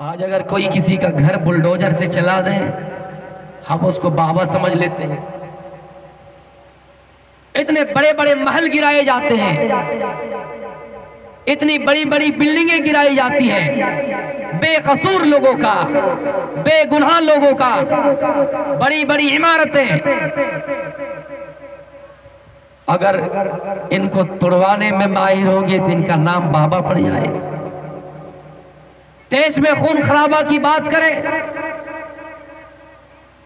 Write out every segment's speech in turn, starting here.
आज अगर कोई किसी का घर बुलडोजर से चला दे, हम उसको बाबा समझ लेते हैं। इतने बड़े बड़े महल गिराए जाते हैं, इतनी बड़ी बड़ी बिल्डिंगें गिराई जाती हैं, बेकसूर लोगों का, बेगुनाह लोगों का, बड़ी बड़ी इमारतें। अगर इनको तोड़वाने में माहिर होगी तो इनका नाम बाबा पड़ जाएगा। देश में खून खराबा की बात करें,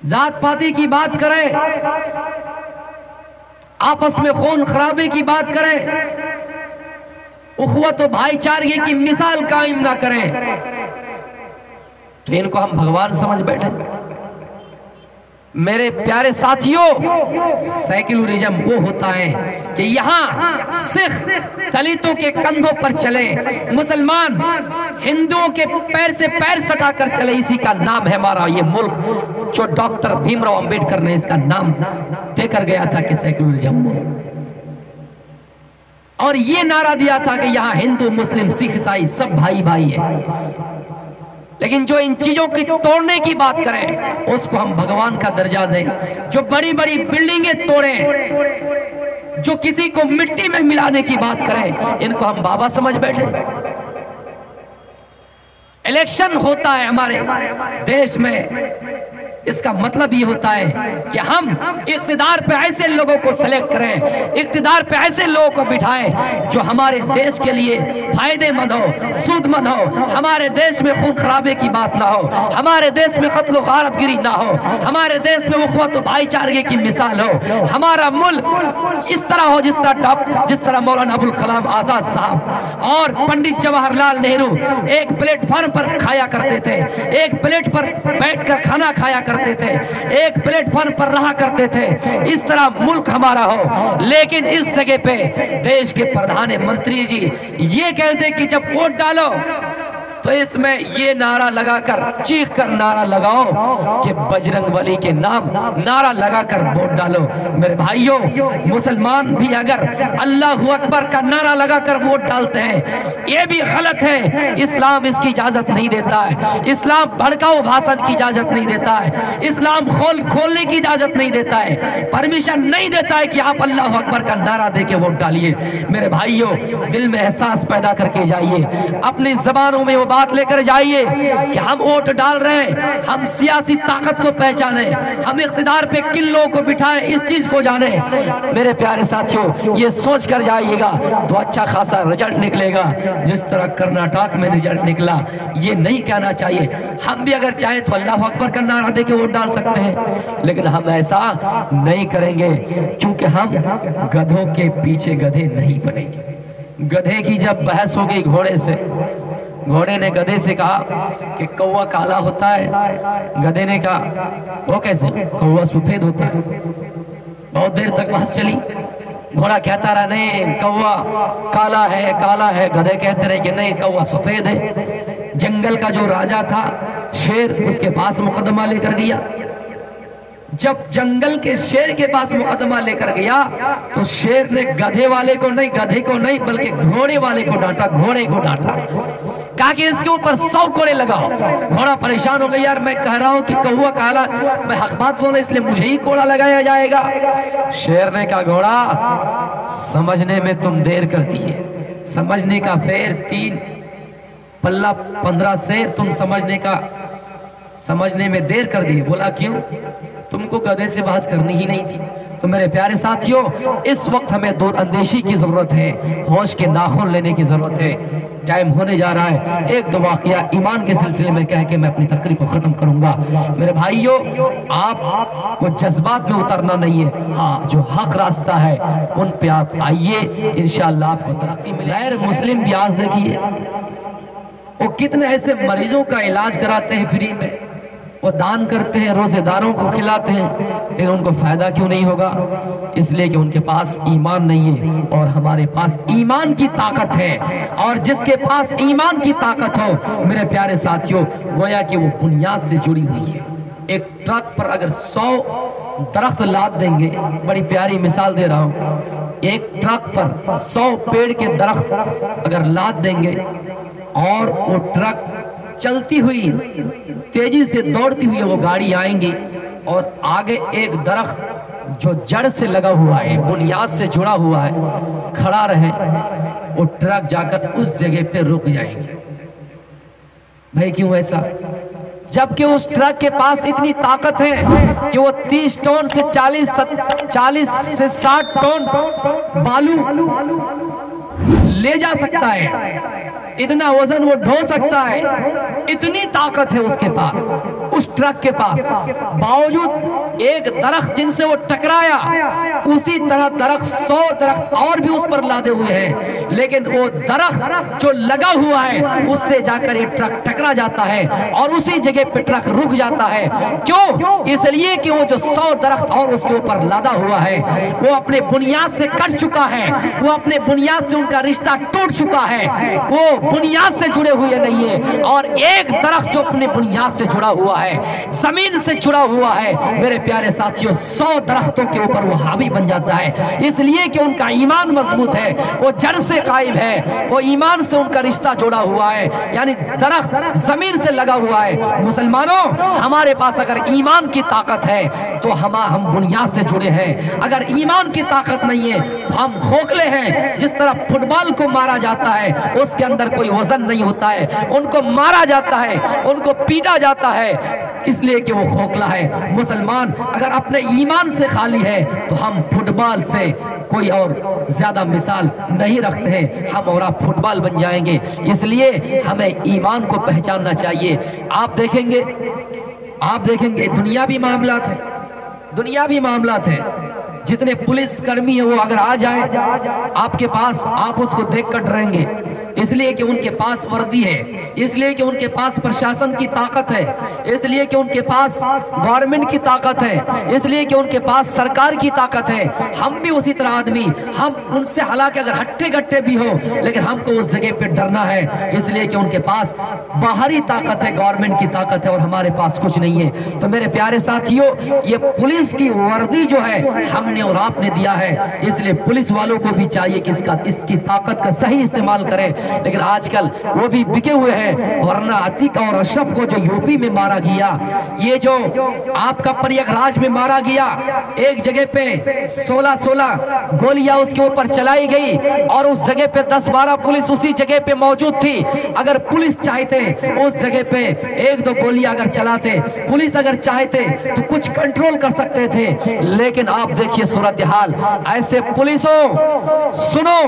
जात पाती की बात करें, आपस में खून खराबे की बात करें, उखवत व भाईचारे की मिसाल कायम ना करें, तो इनको हम भगवान समझ बैठे। मेरे प्यारे साथियों, सेक्युलरिज्म वो होता है कि यहाँ सिख दलितों के कंधों पर चले, मुसलमान हिंदुओं के पैर से पैर सटाकर चले। इसी का नाम है हमारा ये मुल्क, जो डॉक्टर भीमराव अंबेडकर ने इसका नाम देकर गया था कि सेक्युलरिज्म। और ये नारा दिया था कि यहाँ हिंदू मुस्लिम सिख ईसाई सब भाई भाई है। लेकिन जो इन चीजों की तोड़ने की बात करें, उसको हम भगवान का दर्जा दें। जो बड़ी बड़ी बिल्डिंगें तोड़ें, जो किसी को मिट्टी में मिलाने की बात करें, इनको हम बाबा समझ बैठे। इलेक्शन होता है हमारे देश में, इसका मतलब ये होता है कि हम इख्तिदार पे ऐसे लोगों को सेलेक्ट करें, इख्तिदार पे ऐसे लोगों को बिठाएं जो हमारे देश के लिए फायदेमंद हो, सूदमंद हो, हमारे देश में खून खराबे की बात ना हो, हमारे देश में कत्ल गारतगिरी ना हो, हमारे देश में उखवत भाईचारे की मिसाल हो, हमारा मुल्क इस तरह हो जिस तरह मौलाना अबुल कलाम आजाद साहब और पंडित जवाहरलाल नेहरू एक प्लेटफॉर्म पर खाया करते थे, एक प्लेट पर बैठकर खाना खाया करते थे, एक प्लेटफॉर्म पर रहा करते थे। इस तरह मुल्क हमारा हो। लेकिन इस जगह पे देश के प्रधानमंत्री जी ये कहते कि जब वोट डालो तो इसमें ये नारा लगाकर, चीख कर नारा लगाओ कि बजरंगबली के नाम नारा लगाकर वोट डालो। मेरे भाइयों, मुसलमान भी अगर अल्लाहू अकबर का नारा लगाकर वोट डालते हैं, ये भी गलत है। इस्लाम इसकी इजाजत नहीं देता है। इस्लाम भड़काऊ भाषण की इजाजत नहीं देता है। इस्लाम खोलने की इजाजत नहीं देता है, परमिशन नहीं देता है कि आप अल्लाहू अकबर का नारा दे के वोट डालिए। मेरे भाइयों, दिल में एहसास पैदा करके जाइए, अपनी जबानों में वो बात लेकर जाइए कि हम वोट डाल रहे हैं, हम सियासी ताकत को पहचाने, हम इख्तिदार पे किन लोगों को बिठाएं, इस चीज को जाने। मेरे प्यारे साथियों, ये सोच कर जाइएगा तो अच्छा खासा रिजल्ट निकलेगा। जिस तरह कर्नाटक में रिजल्ट निकला, ये नहीं कहना चाहिए। हम भी अगर चाहें तो अल्लाह अकबर का नारा दे के वोट डाल सकते हैं, लेकिन हम ऐसा नहीं करेंगे, क्योंकि हम गधों के पीछे गधे नहीं बनेंगे। गधे की जब बहस हो गई घोड़े से, घोड़े ने गधे से कहा कि कौवा काला होता है। गधे ने कहा वो कैसे, कौवा सफेद होता है। बहुत देर तक बहस चली। घोड़ा कहता रहा नहीं कौवा काला है, काला है। गधे कहते रहे कि नहीं कौवा सफेद है। जंगल का जो राजा था शेर, उसके पास मुकदमा लेकर गया। जब जंगल के शेर के पास मुकदमा लेकर गया तो शेर ने गधे वाले को नहीं, गधे को नहीं, बल्कि घोड़े वाले को डांटा, घोड़े को डांटा, कहा कि इसके ऊपर 100 कोड़े लगाओ। घोड़ा परेशान हो गया, यार मैं कह रहा हूं कि कौवा काला, मैं हक बात बोल, इसलिए मुझे ही कोड़ा लगाया जाएगा। शेर ने कहा घोड़ा, समझने में तुम देर करती है, समझने का फेर 3 पल्ला 15 शेर तुम समझने में देर कर दी। बोला क्यों, तुमको गधे से बहस करनी ही नहीं थी। तो मेरे प्यारे साथियों, इस वक्त हमें दूर अंदेशी की जरूरत है, होश के नाखून लेने की जरूरत है। टाइम होने जा रहा है। एक दो वाकया ईमान के सिलसिले में कह के मैं अपनी तकरीर को खत्म करूंगा। मेरे भाइयों, आपको जज्बात में उतरना नहीं है। हाँ, जो हक रास्ता है उन पे आप आइए, इंशाअल्लाह आपको तरक्की मिलेगी। गैर मुस्लिम भी आज देखिए, वो कितने ऐसे मरीजों का इलाज कराते हैं फ्री में, वो दान करते हैं, रोजेदारों को खिलाते हैं, लेकिन उनको फायदा क्यों नहीं होगा? इसलिए कि उनके पास ईमान नहीं है, और हमारे पास ईमान की ताकत है। और जिसके पास ईमान की ताकत हो, मेरे प्यारे साथियों, गोया कि वो बुनियाद से जुड़ी हुई है। एक ट्रक पर अगर 100 दरख्त लाद देंगे, बड़ी प्यारी मिसाल दे रहा हूँ, एक ट्रक पर 100 पेड़ के दरख्त अगर लाद देंगे और वो ट्रक चलती हुई तेजी से दौड़ती हुई वो गाड़ी आएंगी और आगे एक दरख्त जो जड़ से लगा हुआ है, बुनियाद से जुड़ा हुआ है, खड़ा रहे, वो ट्रक जाकर उस जगह पे रुक जाएंगे। भाई क्यों ऐसा? जबकि उस ट्रक के पास इतनी ताकत है कि वो 30 टन से 40 से 60 टन बालू ले जा सकता है, इतना वजन वो ढो सकता है, इतनी ताकत है उसके पास, उस ट्रक के पास। बावजूद एक दरख्त जिनसे वो टकराया, उसी तरह दरख्त 100 दरख्त और भी उस पर लादे हुए हैं, लेकिन वो दरख्त जो लगा हुआ है उससे जाकर ये ट्रक टकरा जाता है और उसी जगह पे ट्रक रुक जाता है। क्यों? इसलिए कि वो जो 100 दरख्त और उसके ऊपर लादा हुआ है वो अपने बुनियाद से कट चुका है, वो अपने बुनियाद से उनका रिश्ता टूट चुका है, वो बुनियाद से जुड़े हुए नहीं है। और एक दरख्त जो अपने बुनियाद से जुड़ा हुआ है, जमीन से जुड़ा हुआ है, मेरे प्यारे साथियों, 100 दरख्तों के ऊपर वो हावी बन जाता है, इसलिए कि उनका ईमान मजबूत है, वो जड़ से कायम है, वो ईमान से उनका रिश्ता जुड़ा हुआ है, यानी दरख्त जमीन से लगा हुआ है। मुसलमानों, हमारे पास अगर ईमान की ताकत है तो हम बुनियाद से जुड़े हैं, अगर ईमान की ताकत नहीं है तो हम खोखले हैं। जिस तरह फुटबॉल को मारा जाता है, उसके अंदर कोई वजन नहीं होता है, उनको मारा जाता है, उनको पीटा जाता है, इसलिए कि वो खोखला है। मुसलमान अगर अपने ईमान से खाली है तो हम फुटबॉल से कोई और ज्यादा मिसाल नहीं रखते हैं, हम और आप फुटबॉल बन जाएंगे। इसलिए हमें ईमान को पहचानना चाहिए। आप देखेंगे दुनियावी मामलात है, दुनियावी मामलात है, जितने पुलिस कर्मी है वो अगर आ जाए आपके पास, आप उसको देख कर डरेंगे, इसलिए कि उनके पास वर्दी है, इसलिए कि उनके पास प्रशासन की ताकत है, इसलिए कि उनके पास गवर्नमेंट की ताकत है, इसलिए कि उनके पास सरकार की ताकत है। हम भी उसी तरह आदमी, हम उनसे हालांकि अगर हट्टे गट्टे भी हो, लेकिन हमको उस जगह पे डरना है, इसलिए कि उनके पास बाहरी ताकत है, गवर्नमेंट की ताकत है, और हमारे पास कुछ नहीं है। तो मेरे प्यारे साथियों, ये पुलिस की वर्दी जो है हमने और आपने दिया है, इसलिए पुलिस वालों को भी चाहिए कि इसकी ताकत का सही इस्तेमाल करें। लेकिन आजकल वो भी बिके हुए हैं, वरना अतीक और अशरफ को जो यूपी में मारा गया, ये जो आपका प्रयागराज में मारा गया, एक जगह पे 16 गोलियां उसके ऊपर चलाई गई और उस जगह पे 10-12 पुलिस उसी जगह पे मौजूद थी। अगर पुलिस चाहते उस जगह पे 1-2 गोलियां अगर चलाते, पुलिस अगर चाहते तो कुछ कंट्रोल कर सकते थे। लेकिन आप देखिए सूरत हाल, ऐसे पुलिसों सुनो,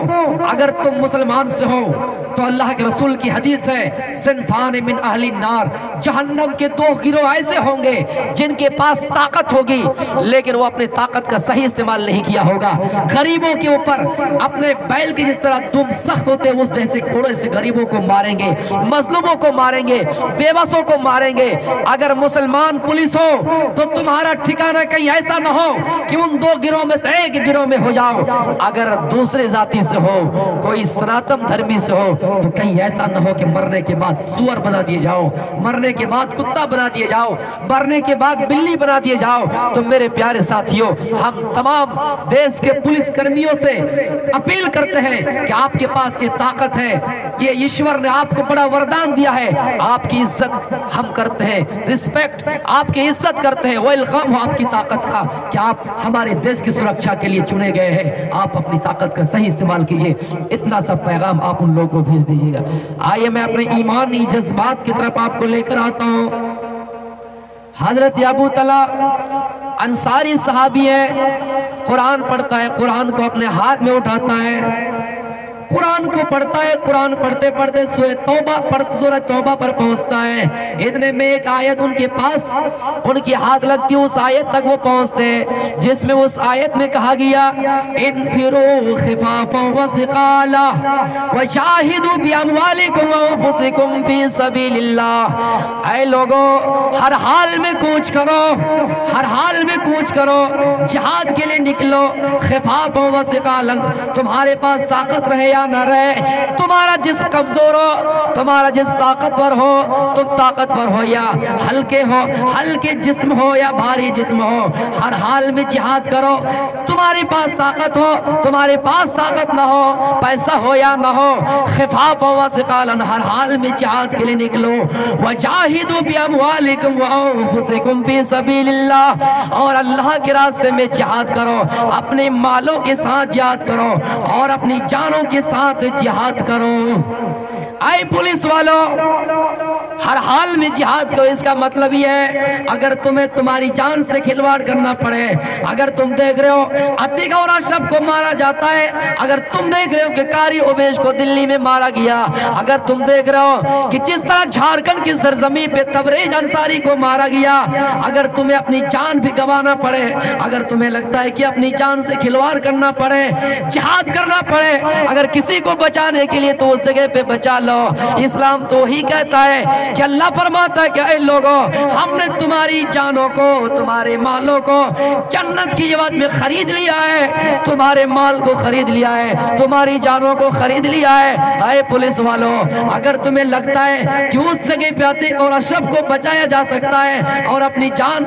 अगर तुम मुसलमान से हो तो अल्लाह के रसूल की हदीस है, सिनफान मिन अहली नार, जहन्नम के 2 गिरोह ऐसे होंगे जिनके पास ताकत होगी लेकिन वो अपने ताकत का सही इस्तेमाल नहीं किया होगा। गरीबों के ऊपर अपने बैल के जिस तरह तुम सख्त होते उस जैसे कोड़े से गरीबों को मारेंगे, मजलूमों को मारेंगे, बेबसों को मारेंगे। अगर मुसलमान पुलिस हो तो तुम्हारा ठिकाना कहीं ऐसा ना हो कि उन 2 गिरोह में से एक गिरोह में हो जाओ। अगर दूसरे जाति से हो, कोई सनातन धर्मी से हो, तो कहीं ऐसा न हो कि मरने के बाद सुअर बना दिए जाओ, मरने के बाद कुत्ता बना दिए जाओ, मरने के बाद बिल्ली बना दिए जाओ। तो मेरे प्यारे साथियों, हम तमाम देश के पुलिस कर्मियों से अपील करते हैं कि आपके पास ये ताकत है, ये ईश्वर ने आपको बड़ा वरदान दिया है, आपकी इज्जत हम करते हैं, रिस्पेक्ट आपकी इज्जत करते हैं, वेलकम हो आपकी ताकत का कि आप हमारे देश की सुरक्षा के लिए चुने गए हैं। आप अपनी ताकत का सही इस्तेमाल कीजिए। इतना सा पैगाम आप उन लोगों को भेज दीजिएगा। आइए मैं अपने ईमानी जज्बात की तरफ आपको लेकर आता हूँ। हजरत अबू तला अंसारी सहाबी है, कुरान पढ़ता है, कुरान को अपने हाथ में उठाता है, कुरान को पढ़ता है, कुरान पढ़ते पढ़ते सूरह तौबा पर पहुंचता है। इतने में एक आयत उनके पास, उनकी हाथ लगती है, उस आयत तक वो पहुंचते हैं जिसमें उस आयत में कहा गया, इनफिरू खिफाफन व थिकाला व शाहिदू बिअमवालिकुम व अनफुसिकुम फी सबीलिल्लाह। ऐ लोगों, हर हाल में कूच करो, हर हाल में कूच करो, जिहाद के लिए निकलो। खिफाफन व थिकालन, तुम्हारे पास ताकत रहे या न रहे, तुम्हारा जिस्म कमजोर हो, तुम्हारा जिस्म ताकतवर हो, तुम ताकतवर हो या हल्के हो, हल्के जिस्म हो या भारी जिस्म हो, हर हाल में जिहाद करो। तुम्हारे पास ताकत हो, तुम्हारे पास ताकत ना हो, पैसा हो या ना हो, खिफाफ व सिकालन, हर हाल में जिहाद के लिए निकलो। वजाहिदू बिअमवालिकुम व अनफुसिकुम फी सबीलिल्लाह, और अल्लाह के रास्ते में जिहाद करो, अपने मालों के साथ जिहाद करो और अपनी जानों के साथ जिहाद करो। आए पुलिस वालों, हर हाल में जिहाद करो। इसका मतलब ये है, अगर तुम्हें तुम्हारी जान से खिलवाड़ करना पड़े, अगर तुम देख रहे हो अतीक और अशरफ को मारा जाता है, अगर तुम देख रहे हो कि कारी उबैश को दिल्ली में मारा गया, अगर तुम देख रहे हो कि जिस तरह झारखंड की सरजमी पे तबरेज अंसारी को मारा गया, अगर तुम्हें अपनी जान भी गंवाना पड़े, अगर तुम्हें लगता है कि अपनी जान से खिलवाड़ करना पड़े, जिहाद करना पड़े, अगर किसी को बचाने के लिए, तो उस जगह पे बचा लो। इस्लाम तो ही कहता है कि अल्लाह फरमाता है कि ऐ लोगों, हमने तुम्हारी जानों को, तुम्हारे मालों को जन्नत की एवज में खरीद लिया है, तुम्हारे माल को खरीद लिया है, तुम्हारी जानों को खरीद लिया है। ऐ पुलिस वालों, अगर तुम्हें लगता है कि उस जगह पे अतीक और अशरफ को बचाया जा सकता है और अपनी जान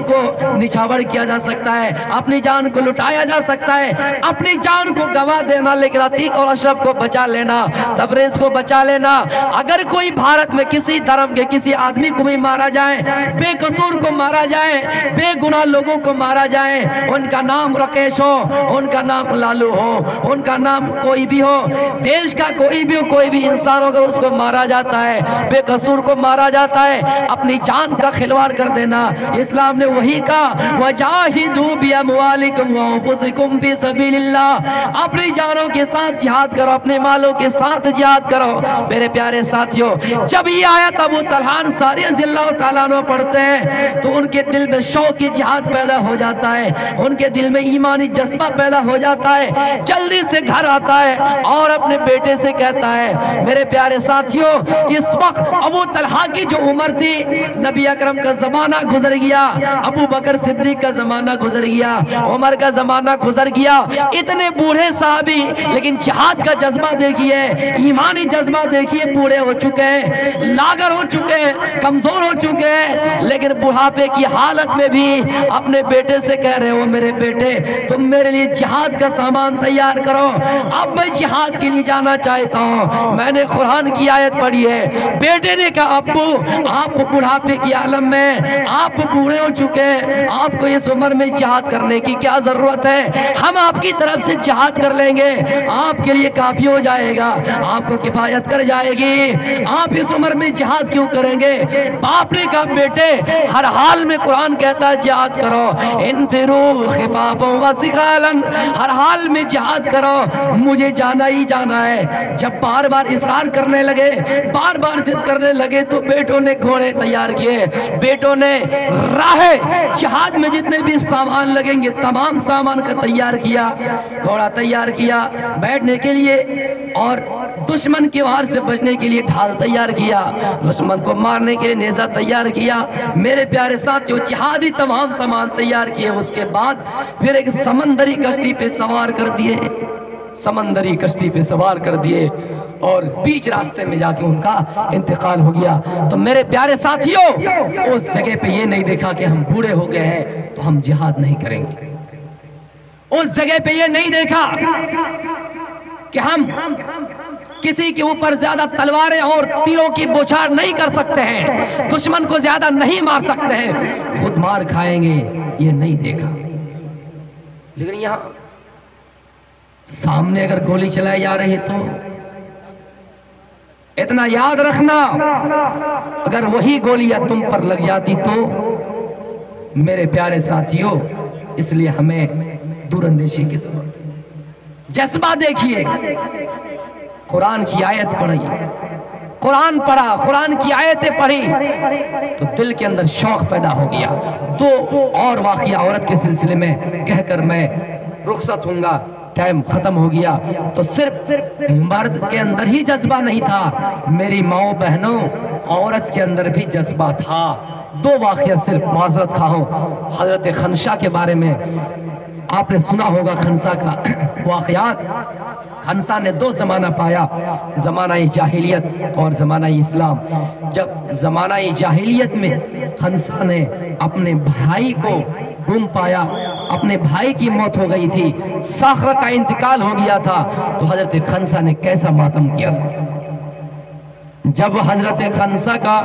को निछावर किया जा सकता है, अपनी जान को लुटाया जा सकता है, अपनी जान को गंवा देना, लेकिन अतीक और अशरफ को बचा लेना, तबरेज को बचा लेना। अगर कोई भारत में किसी धर्म के किसी आदमी को भी मारा जाए, बेकसूर को मारा जाए, बेगुनाह लोगों को मारा जाए, उनका नाम राकेश हो, उनका नाम लालू हो, उनका नाम कोई भी हो, देश का कोई भी हो, कोई भी इंसान अगर उसको मारा जाता है, बेकसूर को मारा जाता है, अपनी जान का खिलवाड़ कर देना। इस्लाम ने वही कहा, वजाहिदू बिअमवालिकुम व अनफुसिकुम फी सबीलिल्लाह, अपनी जानों के साथ जिहाद करो, अपने मालों के साथ जिहाद करो। मेरे प्यारे साथियों, जब ये आयत अबू तलहा अंसारी रज़ियल्लाहु ताला अन्हु पढ़ते हैं, तो उनके दिल में शौक की जिहाद पैदा हो जाता है, उनके दिल में ईमानी जज्बा पैदा हो जाता है, जल्दी से घर आता है और अपने बेटे से कहता है। मेरे प्यारे साथियों, इस वक्त अबू तलहा की जो उम्र थी, नबी अकरम का जमाना गुजर गया, अबू बकर सिद्दीक का जमाना गुजर गया, उमर का जमाना गुजर गया, इतने बूढ़े साहबी, लेकिन जिहाद का जज्बा देखिए, ईमानी जज्बा देखिए, बूढ़े हो चुके हैं, लागर हो चुके हैं, कमजोर हो चुके हैं, लेकिन बुढ़ापे की हालत में भी अपने बेटे से कह रहे हो, मेरे बेटे तुम मेरे लिए जिहाद का सामान तैयार करो, अब मैं जिहाद के लिए जाना चाहता हूँ। मैंने कुरान की आयत पढ़ी है। बेटे ने कहा, अब्बू आप बुढ़ापे की आलम में, आप बूढ़े हो चुके हैं, आपको इस उम्र में जिहाद करने की क्या जरूरत है, हम आपकी तरफ से जिहाद कर लेंगे, आपके लिए काफी हो जाएगा, आपको किफायत कर जाएगी, आप इस उम्र में जिहाद क्यों करेंगे। बाप ने कहा, बेटे हर हाल में कुरान कहता है जिहाद करो, इनफिरू खिफाफन व सिकालन, हर हाल में जिहाद करो, मुझे जाना ही जाना है। जब बार बार इसरार करने लगे, बार बार जिद करने लगे, तो बेटों ने घोड़े तैयार किए, बेटों ने राह जिहाद में जितने भी सामान लगेंगे तमाम सामान का तैयार किया, घोड़ा तैयार किया बैठने के लिए, और दुश्मन के वार से बचने के लिए ढाल तैयार किया, दुश्मन को मारने के लिए नेज़ा तैयार किया। मेरे प्यारे साथियों, जिहादी तमाम सामान तैयार किए, उसके बाद फिर एक समंदरी कश्ती पे सवार कर दिए, समंदरी कश्ती पे सवार कर दिए, और बीच रास्ते में जाके उनका इंतकाल हो गया। तो मेरे प्यारे साथियों, उस जगह पे ये नहीं देखा कि हम बूढ़े हो गए हैं तो हम जिहाद नहीं करेंगे, उस जगह पे ये नहीं देखा कि हम किसी के ऊपर ज्यादा तलवारें और तीरों की बौछार नहीं कर सकते हैं, दुश्मन को ज्यादा नहीं मार सकते हैं, खुद मार खाएंगे, ये नहीं देखा। लेकिन यहां सामने अगर गोली चलाई जा रही तो इतना याद रखना, अगर वही गोलियां तुम पर लग जाती तो मेरे प्यारे साथियों, इसलिए हमें दूरंदेशी की जरूरत है। जज्बा देखिए, कुरान की आयत पढ़ी, कुरान पढ़ा, कुरान की आयतें पढ़ी तो दिल के अंदर शौक पैदा हो गया। दो और वाक़या औरत के सिलसिले में कहकर मैं रुखसत होऊंगा, टाइम खत्म हो गया। तो सिर्फ मर्द के अंदर ही जज्बा नहीं था, मेरी माओ बहनों, औरत के अंदर भी जज्बा था। दो वाक़या सिर्फ माजरत खाऊं, हजरत खनशा के बारे में आपने सुना होगा, खनशा का वाक़यात। खनसा ने दो ज़माना पाया, ज़माना जाहिलियत और ज़माना इस्लाम। जब ज़माना जाहिलियत में खनसा ने अपने भाई को गुम पाया, अपने भाई की मौत हो गई थी, सख्र का इंतकाल हो गया था, तो हज़रत खनसा ने कैसा मातम किया था। जब हज़रत खनसा का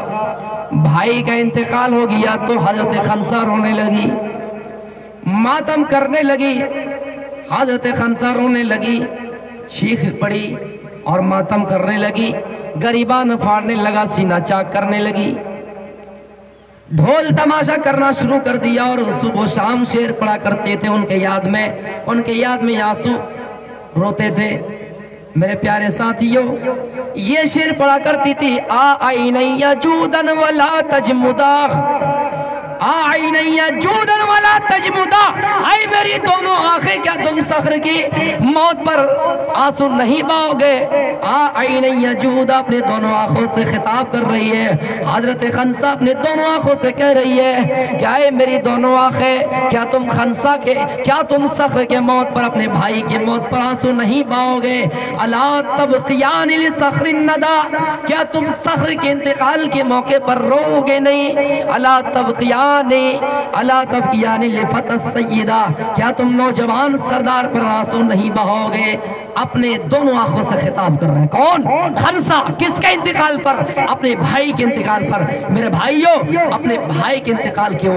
भाई का इंतकाल हो गया तो हज़रत खनसा रोने लगी, मातम करने लगी। हज़रत खनसा रोने लगी, चीख पड़ी और मातम करने लगी, गरीबान फाड़ने लगा, सीना चाक करने लगी, ढोल तमाशा करना शुरू कर दिया। और सुबह शाम शेर पड़ा करते थे उनके याद में आंसू रोते थे। मेरे प्यारे साथियों, ये शेर पड़ा करती थी, आई नैया जूदन वाला तजमुदा, आई नैया जूदन वाला तजमुदा, आई मेरी दोनों आंखें क्या तुम सख्र की मौत पर आंसू नहीं बहाओगे। आई नैया जूदा अपने दोनों आंखों से खिताब कर रही है। हजरत खनसा अपने दोनों आंखों से कह रही है, क्या है मेरी दोनों आंखें, क्या तुम खनसा के, क्या तुम सख्र के मौत पर, अपने भाई की मौत पर आंसू नहीं बहाओगे। अला तबकियान लिसख्रिन नदा, क्या तुम सख्र के इंतकाल के मौके पर रोओगे नहीं। अला तबकियान अला तबकियान लिफत सय्यदा, क्या तुम नौजवान सरदार पर आंसू नहीं बहाओगे। अपने दोनों आंखों से खिताब कर रहे हैं। कौन? खनसा। किसके इंतकाल पर? अपने भाई के इंतकाल पर। मेरे भाइयों, अपने भाई के इंतकाल के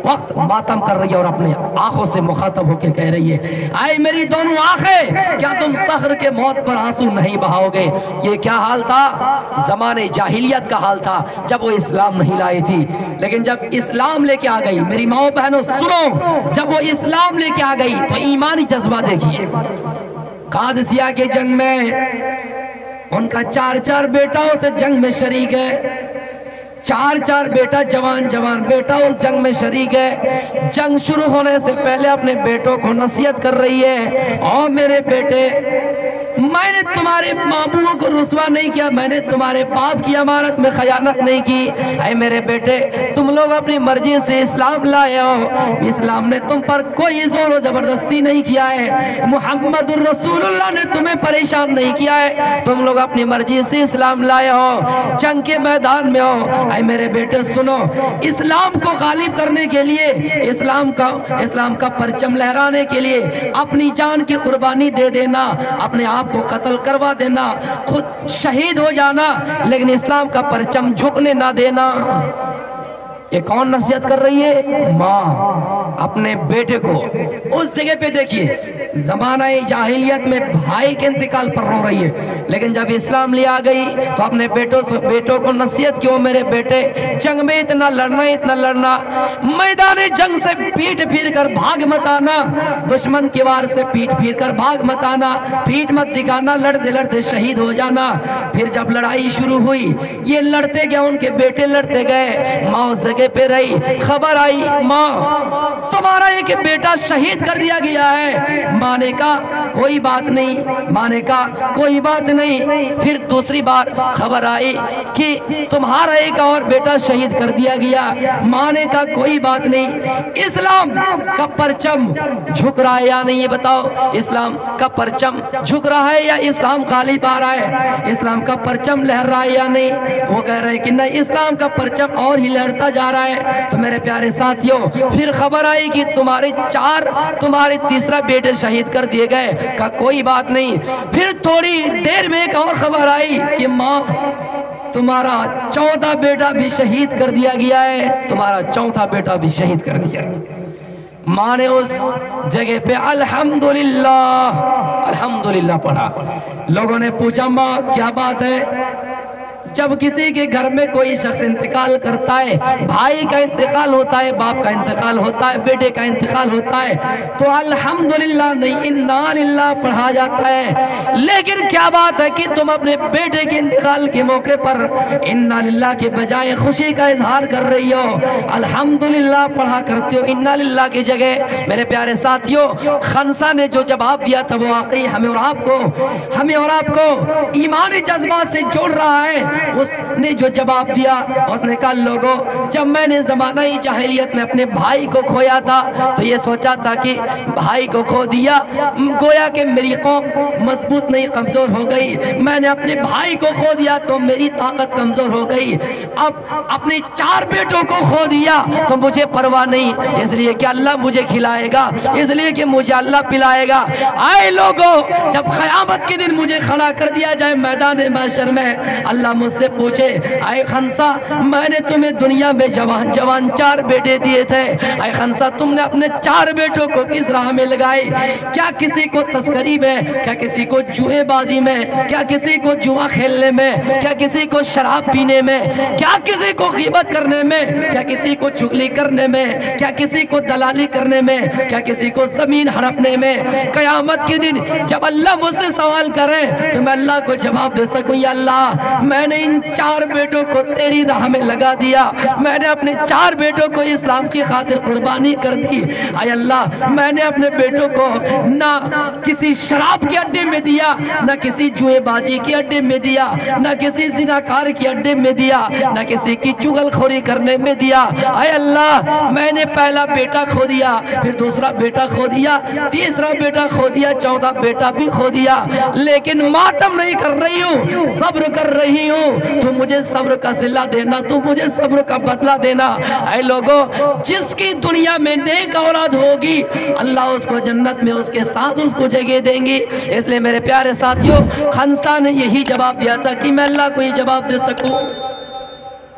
वक्त मातम कर रही है और अपने आंखों से मुखातब होकर कह रही है, आए मेरी दोनों आंखें, क्या तुम सख्र के मौत पर आंसू नहीं बहाओगे। ये क्या हाल था? ज़माने जाहिलियत का हाल था, जब वो इस्लाम नहीं लाई थी। लेकिन जब इस्लाम लेके आ गई, मेरी माओ बहनों सुनो, जब वो इस्लाम लेके आ गई तो ईमानी जज्बा देखिए। कादसिया के जंग में उनका 4 बेटाओं से जंग में शरीक है। 4 बेटा, जवान बेटा उस जंग में शरीक है। जंग शुरू होने से पहले अपने बेटों को नसीहत कर रही है, और मेरे बेटे, मैंने तुम्हारे मामूओं को रुसवा नहीं किया, मैंने तुम्हारे बाप की अमानत में खयानत नहीं की। ऐ मेरे बेटे, तुम लोग अपनी मर्जी से इस्लाम लाए हो, इस्लाम ने तुम पर कोई जोर और जबरदस्ती नहीं किया है। मुहम्मदुर रसूलुल्लाह ने तुम्हें परेशान नहीं किया है, तुम लोग अपनी मर्जी से इस्लाम लाए हो, जंग के मैदान में हो। ऐ मेरे बेटे सुनो, इस्लाम को गालिब करने के लिए, इस्लाम का परचम लहराने के लिए अपनी जान की कुर्बानी दे देना, अपने आप को कत्ल करवा देना, खुद शहीद हो जाना, लेकिन इस्लाम का परचम झुकने ना देना। ये कौन नसीहत कर रही है? माँ अपने बेटे को। उस जगह पे देखिए, ज़माना जाहिलियत में भाई के इंतकाल पर रो रही है, लेकिन जब इस्लाम ले आ गई तो अपने बेटों को नसीहत की, मेरे बेटे, जंग में इतना लड़ना, मैदान जंग से पीठ फिर कर भाग मत आना, दुश्मन की वार से पीठ फिर कर भाग मत आना, पीठ मत दिखाना, लड़ते लड़ते शहीद हो जाना। फिर जब लड़ाई शुरू हुई, ये लड़ते गए, उनके बेटे लड़ते गए, माँ उस जगह पे रही, खबर आई, माँ तुम्हारा एक बेटा शहीद कर दिया गया है। माँ ने कहा कोई बात नहीं, माँ ने कहा कोई बात नहीं। फिर दूसरी बार खबर आई कि तुम्हारा एक और बेटा शहीद कर दिया गया। माँ ने कहा कोई बात नहीं। इस्लाम का परचम झुक रहा है या नहीं, ये बताओ। इस्लाम का परचम झुक रहा है या इस्लाम गालिब आ रहा है? इस्लाम का परचम लहर रहा है या नहीं? वो कह रहे हैं कि नहीं, इस्लाम का परचम और ही लहरता जा रहा है। तो मेरे प्यारे साथियों, फिर खबर आई कि तुम्हारे तीसरा बेटे शहीद कर दिए गए। का कोई बात नहीं। फिर थोड़ी देर में एक और खबर आई कि माँ तुम्हारा चौथा बेटा भी शहीद कर दिया गया है, तुम्हारा चौथा बेटा भी शहीद कर दिया गया। माँ ने उस जगह पे अल्हम्दुलिल्लाह अल्हम्दुलिल्लाह पढ़ा। लोगों ने पूछा माँ क्या बात है? जब किसी के घर में कोई शख्स इंतकाल करता है, भाई का इंतकाल होता है, बाप का इंतकाल होता है, बेटे का इंतकाल होता है, तो अल्हम्दुलिल्लाह नहीं इन्ना लिल्लाह पढ़ा जाता है। लेकिन क्या बात है कि तुम अपने बेटे के इंतकाल के मौके पर इन्ना लिल्लाह के बजाय खुशी का इजहार कर रही हो, अल्हम्दुलिल्लाह पढ़ा करते हो इन्ना लिल्लाह की जगह। मेरे प्यारे साथियों, खनसा ने जो जवाब दिया था वो वाकई हमें और आपको ईमानी जज्बा से जोड़ रहा है। उसने जो जवाब दिया, उसने कहा लोगों, जब मैंने ज़माना ही जाहिलियत में अपने भाई को खोया था तो ये सोचा था कि भाई को खो दिया, गोया कि मेरी कौम मजबूत नहीं कमज़ोर हो गई। मैंने अपने भाई को खो दिया तो मेरी ताकत कमज़ोर हो गई। अब अपने 4 बेटों को खो दिया तो मुझे परवाह नहीं, इसलिए कि अल्लाह मुझे खिलाएगा, इसलिए कि मुझे अल्लाह पिलाएगा। आए लोगों, जब क़यामत के दिन मुझे खड़ा कर दिया जाए मैदान महशर में, अल्लाह मुझसे पूछे, आए खंसा, मैंने तुम्हें दुनिया में जवान जवान 4 बेटे दिए थे, आए खंसा तुमने अपने 4 बेटों को किस राह में लगाए? क्या किसी को तस्करी में, क्या किसी को जुएबाजी में, क्या किसी को जुआ खेलने में, क्या किसी को शराब पीने में, क्या किसी को ग़ीबत करने में, क्या किसी को चुगली करने में, क्या किसी को दलाली करने में, क्या किसी को ज़मीन हड़पने में? क़यामत के दिन जब अल्लाह मुझसे सवाल करे तो मैं अल्लाह को जवाब दे सकूं, या अल्लाह मैंने इन 4 बेटों को तेरी राह में लगा दिया, मैंने अपने 4 बेटों को इस्लाम की खातिर कुर्बानी कर दी। आय अल्लाह, मैंने अपने बेटों को ना किसी शराब के अड्डे में दिया, ना किसी जुएबाजी के अड्डे में दिया, ना किसी ज़िनाकार के अड्डे में दिया, ना किसी की चुगलखोरी करने में दिया। आय अल्लाह, मैंने पहला बेटा खो दिया, फिर दूसरा बेटा खो दिया, तीसरा बेटा खो दिया, चौथा बेटा भी खो दिया, लेकिन मातम नहीं कर रही हूँ, सब्र कर रही हूँ। तू मुझे सब्र का सिला देना, तू मुझे सब्र का बदला देना। ऐ लोगों, जिसकी दुनिया में नेक औलाद होगी अल्लाह उसको जन्नत में उसके साथ उसको जगह देंगी। इसलिए मेरे प्यारे साथियों, खंसा ने यही जवाब दिया था कि मैं अल्लाह को ये जवाब दे सकूं।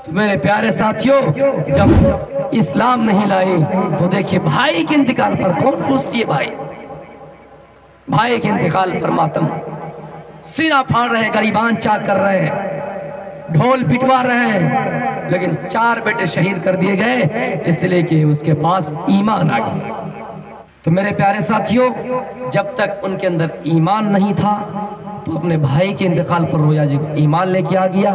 तो मेरे प्यारे साथियों, जब इस्लाम नहीं लाई तो देखिए भाई के इंतकाल पर कौन पूछती है? भाई के इंतकाल पर मातम, सीना फाड़ रहे हैं, गरीबान चाक कर रहे हैं, ढोल पिटवा रहे हैं, लेकिन 4 बेटे शहीद कर दिए गए इसलिए कि उसके पास ईमान आ गया। तो मेरे प्यारे साथियों, जब तक उनके अंदर ईमान नहीं था तो अपने भाई के इंतकाल पर रोया। जब ईमान लेके आ गया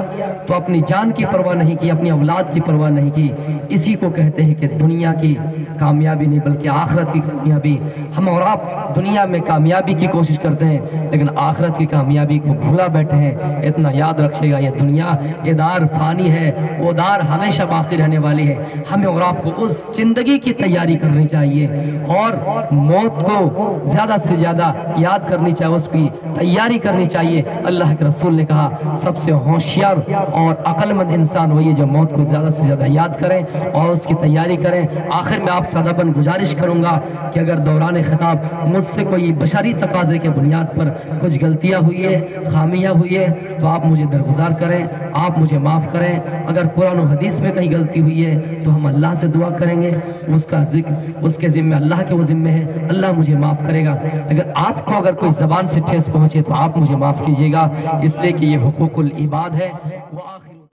तो अपनी जान की परवाह नहीं की, अपनी औलाद की परवाह नहीं की। इसी को कहते हैं कि दुनिया की कामयाबी नहीं बल्कि आखिरत की कामयाबी। हम और आप दुनिया में कामयाबी की कोशिश करते हैं लेकिन आखिरत की कामयाबी को भूला बैठे हैं। इतना याद रखिएगा, ये दुनिया ये दार फानी है, वो दार हमेशा बाकी रहने वाली है। हमें और आपको उस जिंदगी की तैयारी करनी चाहिए और मौत को ज़्यादा से ज़्यादा याद करनी चाहिए, उसकी तैयारी करनी चाहिए। अल्लाह के रसूल ने कहा सबसे होशियार और अक्लमंद इंसान वही है जो मौत को ज़्यादा से ज़्यादा याद करें और उसकी तैयारी करें। आखिर में आपसे अदबन गुजारिश करूँगा कि अगर दौरान खिताब मुझसे कोई बशरी तकाज़े के बुनियाद पर कुछ गलतियाँ हुई है, खामियाँ हुई है तो आप मुझे दरगुजार करें, आप मुझे माफ़ करें। अगर कुरान और हदीस में कहीं गलती हुई है तो हम अल्लाह से दुआ करेंगे, उसका जिक्र उसके ज़िम्मे अल्लाह के वो ज़िम्मे है, अल्लाह मुझे माफ़ करेगा। अगर आपको अगर कोई ज़बान से ठेस पहुँचे तो आप मुझे माफ़ कीजिएगा, इसलिए कि ये हुकूकुल इबाद है।